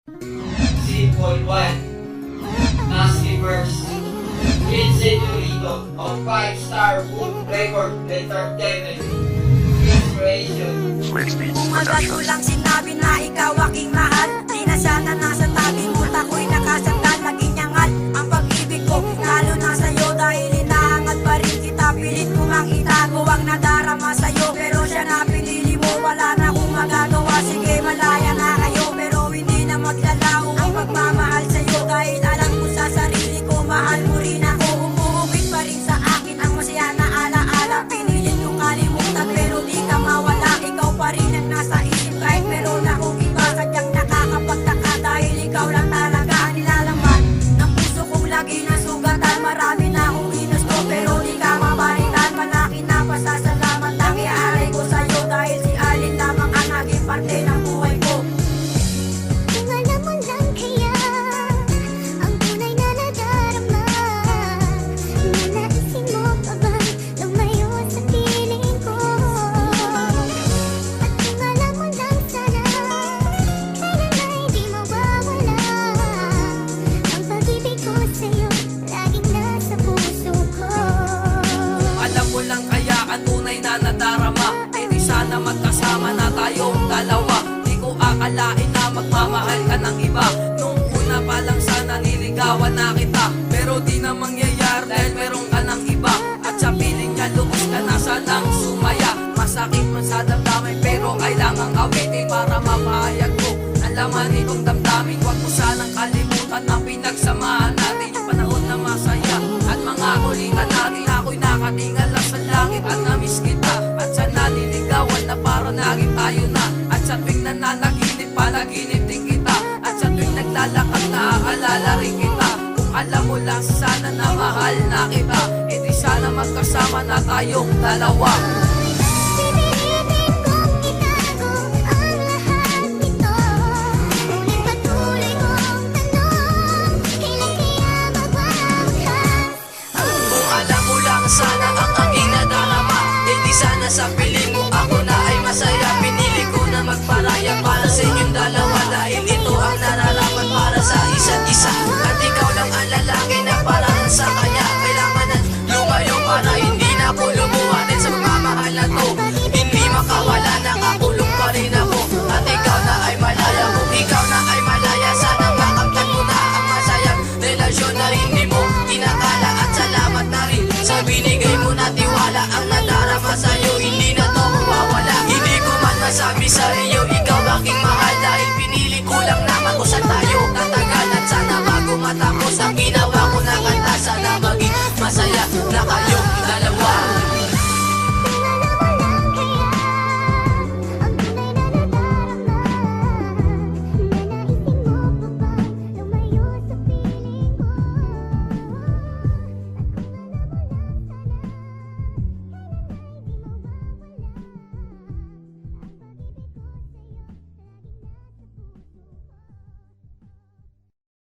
Simple 1. Nasty Verse. Insinuito of 5-star food record entertainment. Inspiration. Umagat ko lang sinabi na ikaw aking mahal. Di na sana nasa tabi mo, ako'y nakasandal. Naging yangal ang pag-ibig ko, lalo na sa'yo. Dahil inaangat pa rin kita, pilit ko mang itago ang nadarama sa'yo. Pero siya na pinili mo, wala na akong magagawa. Sige, malaya na kayo, pero hindi na maglalaho ang pagmamahal sa'yo. Dahil alam ko sa sarili ko, mahal mo rin ako. Umuugit pa rin sa akin ang masaya na alaala. Pinilit kong kalimutan, pero di ka mawala. Ikaw pa rin ang nasa isip, kahit meron akong iba. Sadyang nakakapagtaka dahil ikaw lang talaga ang nilalaman ng puso kong lagi nasugatan. Marami na akong ginusto, pero di ka mabalikan. Malaki na pasasalamat ang iaalay ko sa'yo. Dahil si Alin lamang ang naging parte ng buhay ko. Kung alam mo lang kaya ang tunay na nadarama, nanaisin mo pa bang lumayo sa piling ko? At kung alam mo lang sana, kailan ay di mawawala ang pag-ibig ko sa'yo, laging nasa puso ko. Alam mo lang kaya ang tunay na nadarama, eh di sana magkasama na tayong dalawa. Di ko akalain na magmamahal ka ng iba. Nung una pa lang sana niligawan na kita, pero di na mangyayari dahil meron ka ng iba. At sa piling niya lubos ka na sanang sumaya. Masakit man sa damdamin, pero kailangang awitin para mapahayag ko ang laman nitong damdamin. Huwag mo sanang kalimutan ang pinagsamahan natin, yung panahon na masaya at mga kulitan natin. Ako'y nakatingala sa langit at namiss kita, at sa naliligawan na para naging tayo na. At sa tuwing nananaginip, panaginip din kita. At sa tuwing naglalakad, naaalala rin kita. Kung alam mo lang sana na mahal na kita, eh di sana magkasama na tayong dalawa. Pipilitin kong itago ang lahat nito, ngunit patuloy kong tanong, kailan kaya magwawakas? Kung alam mo lang sana ang aking nadarama, eh di sana sa piling mo ako na ay masaya. Pinili ko na magparaya para sa inyong dalawa, dahil ito ang nararapat para sa isa't isa. At ikaw lang ang lalaki na para sa kanya. Kailangan na lumayo para hindi na ako lumuwatin sa pagmamahal na to. Hindi makawala, nakakulong pa rin ako. At ikaw na ay malaya, kung ikaw na ay malaya, sana makamtan mo na ang masayang relasyon na hindi mo kinakala. At salamat na rin sa binigay mo na tiwala. Ang nadarama sa'yo, hindi na to mawawala. Hindi ko man masabi sa iyo, ikaw aking mahal, dahil pinili ko lang naman kung saan tayo tatagal. At sana bago matapos ang ginawa ko na kanta, sana